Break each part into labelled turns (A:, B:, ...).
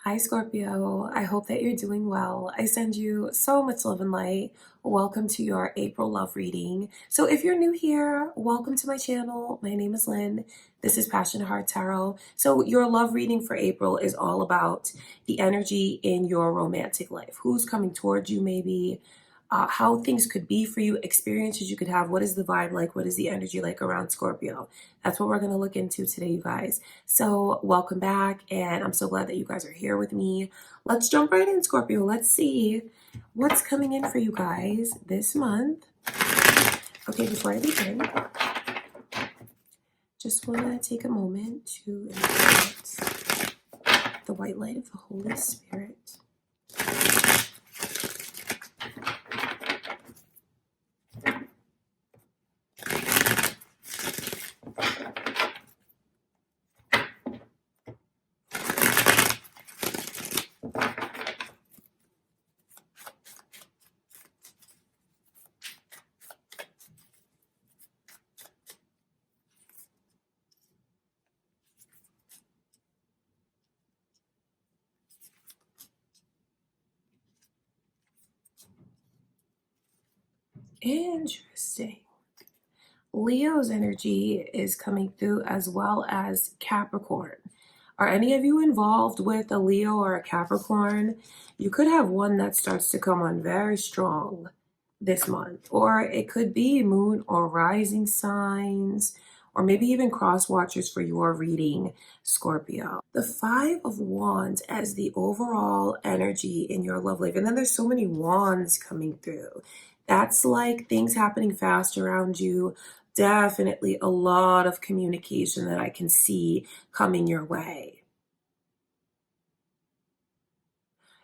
A: Hi, Scorpio. I hope that you're doing well. I send you so much love and light. Welcome to your April love reading. So, if you're new here, welcome to my channel. My name is Lynn. This is Passion Heart Tarot. So, your love reading for April is all about the energy in your romantic life. Who's coming towards you, maybe, how things could be for you, experiences you could have. What is the vibe like? What is the energy like around Scorpio? That's what we're going to look into today, you guys. So welcome back, and I'm so glad that you guys are here with me. Let's jump right in, Scorpio. Let's see what's coming in for you guys this month. Okay, before I begin, just want to take a moment to invite the white light of the Holy Spirit. Interesting. Leo's energy is coming through as well as Capricorn. Are any of you involved with a Leo or a Capricorn? You could have one that starts to come on very strong this month, or it could be moon or rising signs, or maybe even cross watchers for your reading, Scorpio. The Five of Wands as the overall energy in your love life. And then there's so many wands coming through. That's like things happening fast around you. Definitely a lot of communication that I can see coming your way.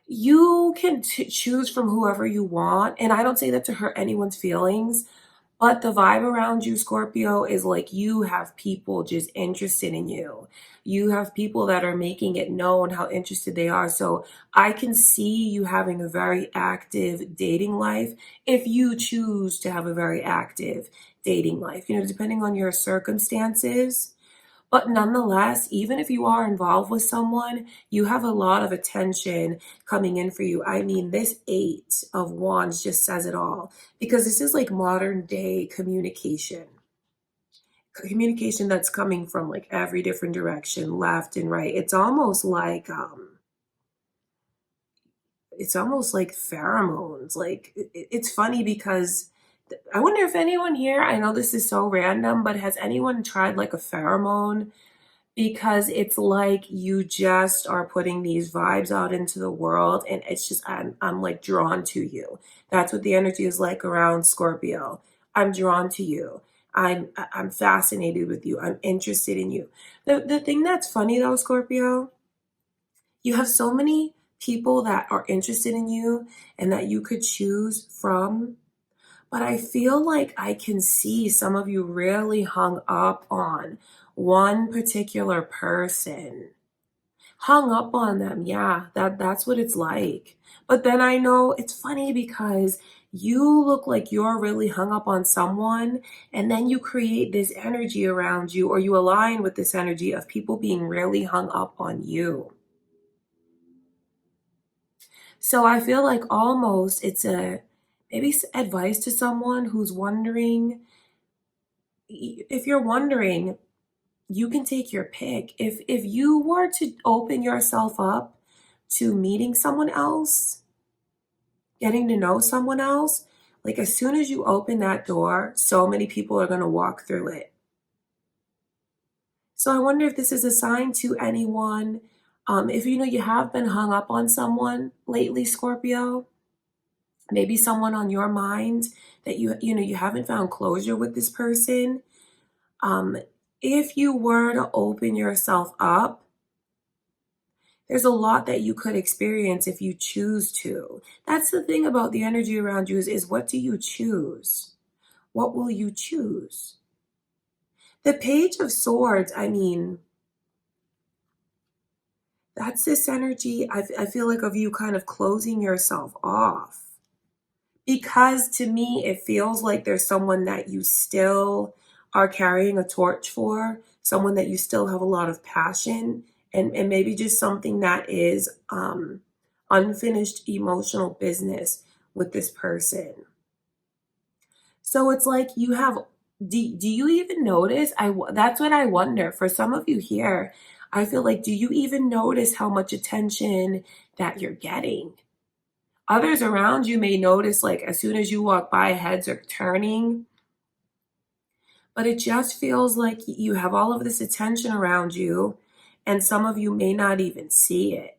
A: You can choose from whoever you want, and I don't say that to hurt anyone's feelings, but the vibe around you, Scorpio, is like you have people just interested in you. You have people that are making it known how interested they are. So I can see you having a very active dating life if you choose to have a very active dating life, depending on your circumstances. But nonetheless, even if you are involved with someone, you have a lot of attention coming in for you. I mean, this Eight of Wands just says it all, because this is like modern day communication that's coming from like every different direction, left and right. It's almost like pheromones. Like it's funny because I wonder if anyone here, I know this is so random, but has anyone tried like a pheromone? Because it's like you just are putting these vibes out into the world, and it's just I'm like drawn to you. That's what the energy is like around Scorpio. I'm drawn to you. I'm fascinated with you. I'm interested in you. The thing that's funny though, Scorpio, you have so many people that are interested in you and that you could choose from. But I feel like I can see some of you really hung up on one particular person. Hung up on them. Yeah, that's what it's like. But then I know it's funny because you look like you're really hung up on someone, and then you create this energy around you, or you align with this energy of people being really hung up on you. So I feel like almost it's a maybe advice to someone who's wondering. If you're wondering, you can take your pick. If you were to open yourself up to meeting someone else, getting to know someone else, like as soon as you open that door, so many people are going to walk through it. So I wonder if this is a sign to anyone. If you have been hung up on someone lately, Scorpio, maybe someone on your mind that you haven't found closure with this person. If you were to open yourself up, there's a lot that you could experience if you choose to. That's the thing about the energy around you is what do you choose? What will you choose? The Page of Swords, I mean, that's this energy, I feel like, of you kind of closing yourself off. Because to me, it feels like there's someone that you still are carrying a torch for, someone that you still have a lot of passion and maybe just something that is unfinished emotional business with this person. So it's like you have, do you even notice? That's what I wonder. For some of you here, I feel like, do you even notice how much attention that you're getting? Others around you may notice, like, as soon as you walk by, heads are turning. But it just feels like you have all of this attention around you, and some of you may not even see it,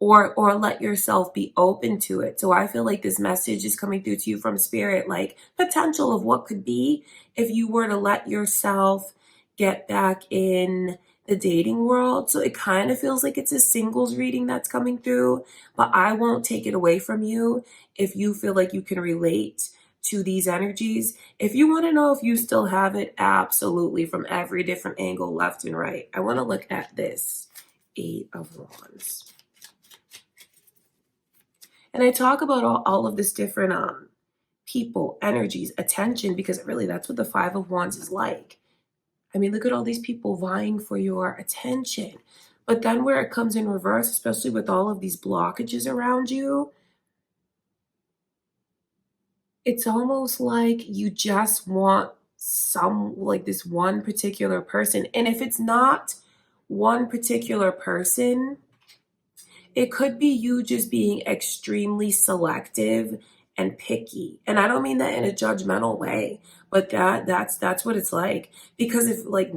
A: or let yourself be open to it. So I feel like this message is coming through to you from spirit, like potential of what could be if you were to let yourself get back in the dating world. So it kind of feels like it's a singles reading that's coming through, but I won't take it away from you if you feel like you can relate to these energies. If you want to know if you still have it, absolutely, from every different angle, left and right. I want to look at this Eight of Wands. And I talk about all of this different people, energies, attention, because really that's what the Five of Wands is like. I mean, look at all these people vying for your attention. But then where it comes in reverse, especially with all of these blockages around you, it's almost like you just want like this one particular person. And if it's not one particular person, it could be you just being extremely selective and picky. And I don't mean that in a judgmental way, but that's what it's like. Because if, like,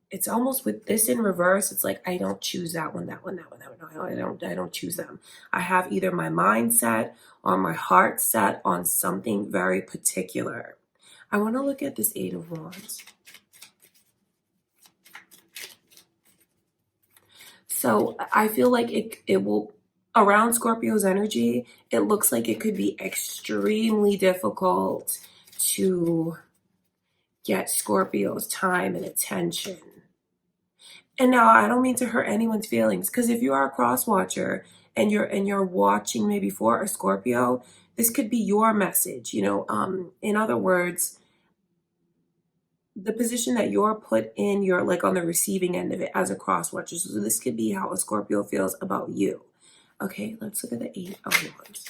A: it's almost with this in reverse, it's like, I don't choose that one, that one, that one, that one. No, I don't choose them. I have either my mindset or my heart set on something very particular. I want to look at this Eight of Wands. So I feel like it will, around Scorpio's energy, it looks like it could be extremely difficult to get Scorpio's time and attention. And now I don't mean to hurt anyone's feelings, because if you are a cross watcher and you're watching maybe for a Scorpio, this could be your message. In other words, the position that you're put in, you're like on the receiving end of it as a cross watcher. So this could be how a Scorpio feels about you. Okay, let's look at the Eight of Wands.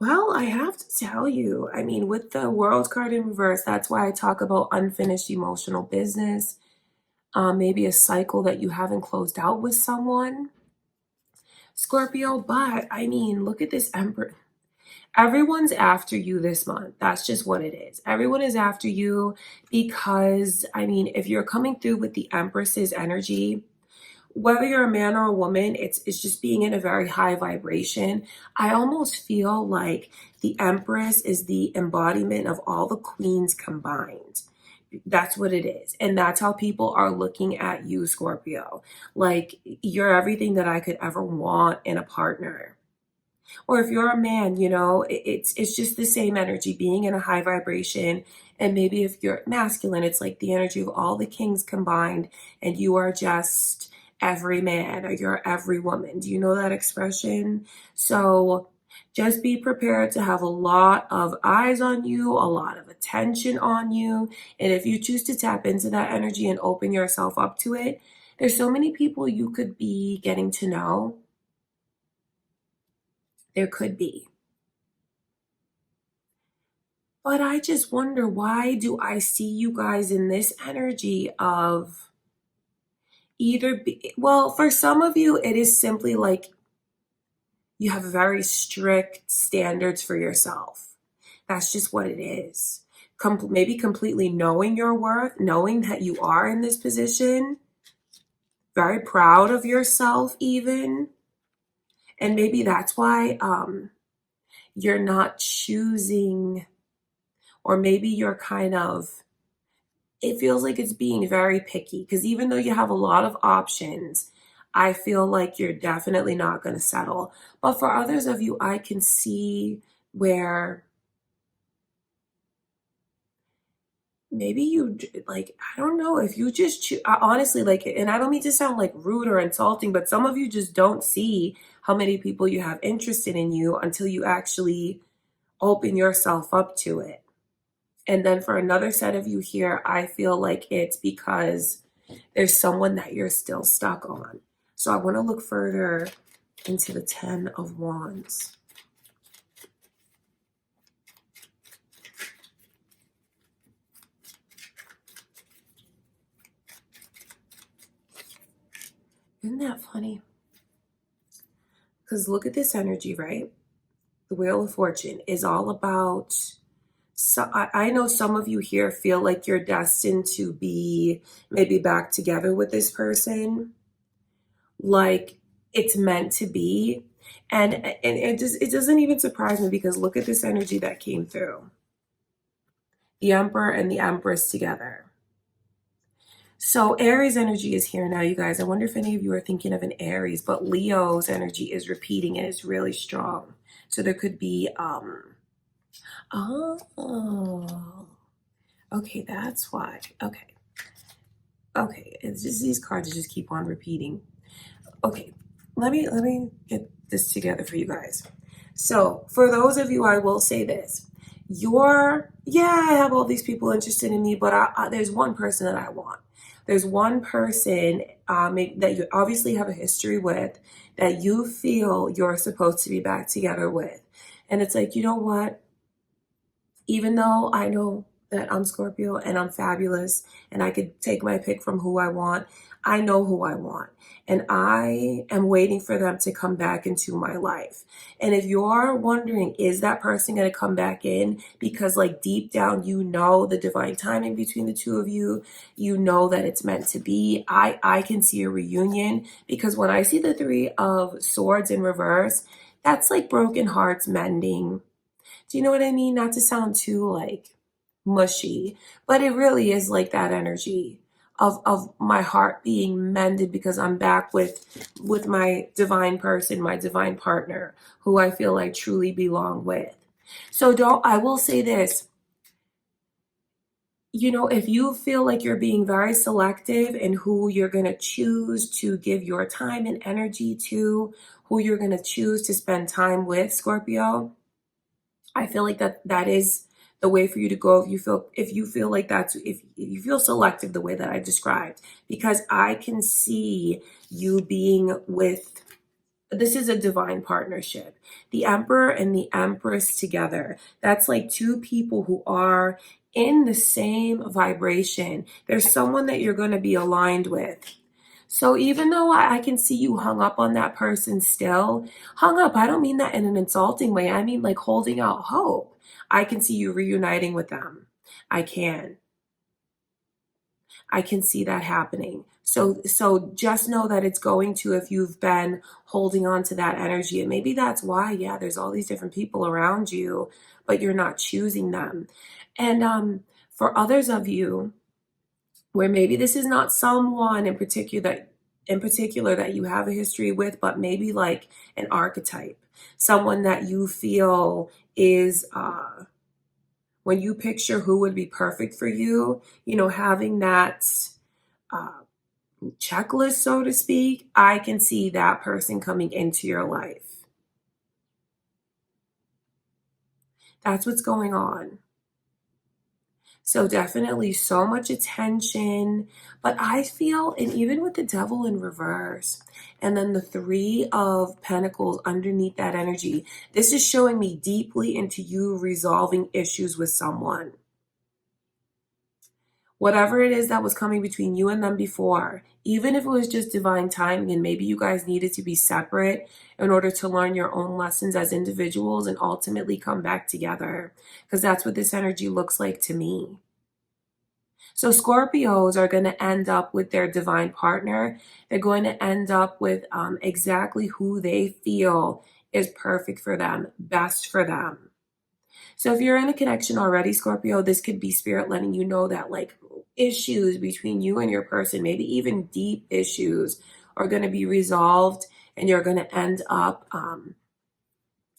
A: Well, I have to tell you, I mean, with the World card in reverse, that's why I talk about unfinished emotional business, maybe a cycle that you haven't closed out with someone, Scorpio. But I mean, look at this Emperor. Everyone's after you this month. That's just what it is. Everyone is after you because, I mean, if you're coming through with the Empress's energy, whether you're a man or a woman, it's just being in a very high vibration. I almost feel like the Empress is the embodiment of all the queens combined. That's what it is. And that's how people are looking at you, Scorpio. Like, you're everything that I could ever want in a partner. Or if you're a man, it's just the same energy, being in a high vibration. And maybe if you're masculine, it's like the energy of all the kings combined, and you are just every man or you're every woman. Do you know that expression? So just be prepared to have a lot of eyes on you, a lot of attention on you. And if you choose to tap into that energy and open yourself up to it, there's so many people you could be getting to know. There could be. But I just wonder, why do I see you guys in this energy of well, for some of you, it is simply like you have very strict standards for yourself. That's just what it is. Maybe completely knowing your worth, knowing that you are in this position, very proud of yourself even. And maybe that's why you're not choosing, or maybe you're kind of, it feels like it's being very picky, because even though you have a lot of options, I feel like you're definitely not going to settle. But for others of you, I can see where maybe you, like, I don't know, if you just honestly, like, and I don't mean to sound like rude or insulting, but some of you just don't see how many people you have interested in you until you actually open yourself up to it. And then for another set of you here, I feel like it's because there's someone that you're still stuck on. So I want to look further into the 10 of Wands. Isn't that funny? Because look at this energy, right? The Wheel of Fortune is all about, so I know some of you here feel like you're destined to be maybe back together with this person. Like it's meant to be. And it doesn't even surprise me, because look at this energy that came through. The Emperor and the Empress together. So Aries energy is here now, you guys. I wonder if any of you are thinking of an Aries, but Leo's energy is repeating and it's really strong. So there could be, okay, that's why. Okay, it's just these cards just keep on repeating. Okay, let me get this together for you guys. So for those of you, I will say this. I have all these people interested in me, but there's one person that I want. There's one person that you obviously have a history with, that you feel you're supposed to be back together with. And it's like, you know what? Even though I know that I'm Scorpio and I'm fabulous and I could take my pick from who I want, I know who I want. And I am waiting for them to come back into my life. And if you're wondering, is that person going to come back in? Because like deep down, you know the divine timing between the two of you. You know that it's meant to be. I can see a reunion, because when I see the 3 of Swords in reverse, that's like broken hearts mending. Do you know what I mean? Not to sound too like mushy, but it really is like that energy of my heart being mended, because I'm back with my divine person, my divine partner, who I feel I truly belong with. So I will say this, you know, if you feel like you're being very selective in who you're going to choose to give your time and energy to, who you're going to choose to spend time with, Scorpio, I feel like that is the way for you to go. If you feel like if you feel selective the way that I described, because I can see you being with, this is a divine partnership. The Emperor and the Empress together. That's like 2 people who are in the same vibration. There's someone that you're going to be aligned with. So even though I can see you hung up on that person still, hung up, I don't mean that in an insulting way. I mean like holding out hope. I can see you reuniting with them. I can see that happening. So just know that it's going to, if you've been holding on to that energy, and maybe that's why, there's all these different people around you, but you're not choosing them. And for others of you, where maybe this is not someone in particular that you have a history with, but maybe like an archetype, someone that you feel is, when you picture who would be perfect for you, you know, having that checklist, so to speak, I can see that person coming into your life. That's what's going on. So definitely so much attention, but I feel, and even with the Devil in reverse, and then the 3 of Pentacles underneath that energy, this is showing me deeply into you resolving issues with someone. Whatever it is that was coming between you and them before, even if it was just divine timing and maybe you guys needed to be separate in order to learn your own lessons as individuals and ultimately come back together, because that's what this energy looks like to me. So Scorpios are going to end up with their divine partner. They're going to end up with exactly who they feel is perfect for them, best for them. So if you're in a connection already, Scorpio, this could be spirit letting you know that like issues between you and your person, maybe even deep issues, are going to be resolved, and you're going to end up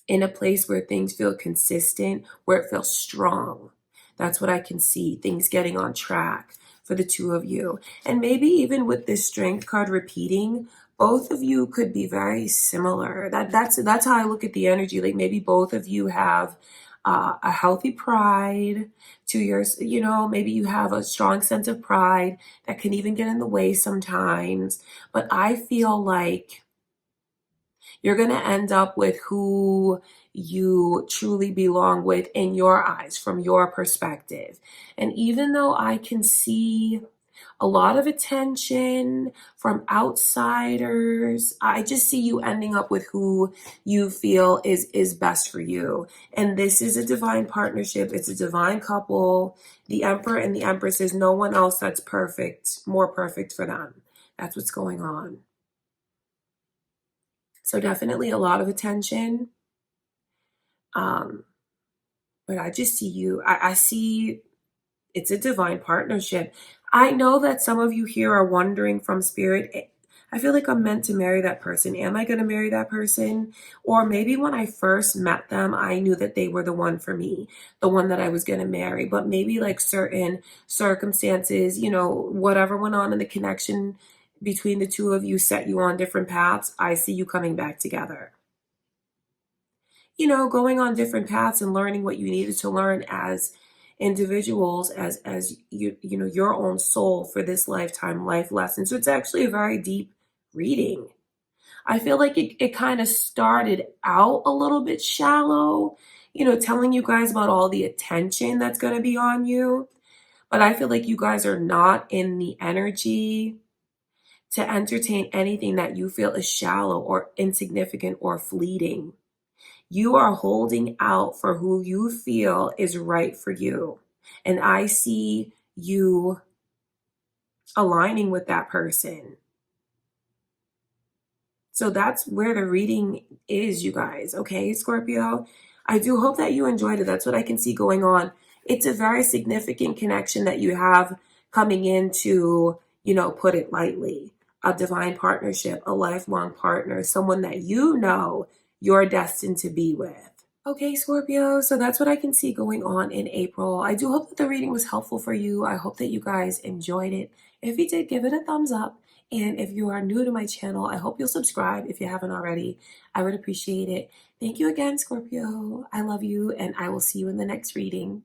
A: in a place where things feel consistent, where it feels strong. That's what I can see, things getting on track for the 2 of you. And maybe even with this Strength card repeating, both of you could be very similar. That's how I look at the energy. Like maybe both of you have a healthy pride to your, maybe you have a strong sense of pride that can even get in the way sometimes. But I feel like you're going to end up with who you truly belong with in your eyes, from your perspective. And even though I can see a lot of attention from outsiders, I just see you ending up with who you feel is best for you. And this is a divine partnership. It's a divine couple. The Emperor and the Empress, there's no one else that's perfect, more perfect for them. That's what's going on. So definitely a lot of attention. But I just see you, I see it's a divine partnership. I know that some of you here are wondering from spirit, I feel like I'm meant to marry that person. Am I going to marry that person? Or maybe when I first met them, I knew that they were the one for me, the one that I was going to marry. But maybe like certain circumstances, whatever went on in the connection between the two of you set you on different paths. I see you coming back together. Going on different paths and learning what you needed to learn as individuals, as your own soul for this lifetime life lesson. So it's actually a very deep reading. I feel like it kind of started out a little bit shallow, telling you guys about all the attention that's going to be on you. But I feel like you guys are not in the energy to entertain anything that you feel is shallow or insignificant or fleeting. You are holding out for who you feel is right for you. And I see you aligning with that person. So that's where the reading is, you guys. Okay, Scorpio? I do hope that you enjoyed it. That's what I can see going on. It's a very significant connection that you have coming into, put it lightly, a divine partnership, a lifelong partner, someone that you're destined to be with. Okay, Scorpio, so that's what I can see going on in April. I do hope that the reading was helpful for you. I hope that you guys enjoyed it. If you did, give it a thumbs up. And if you are new to my channel, I hope you'll subscribe if you haven't already. I would appreciate it. Thank you again, Scorpio. I love you, and I will see you in the next reading.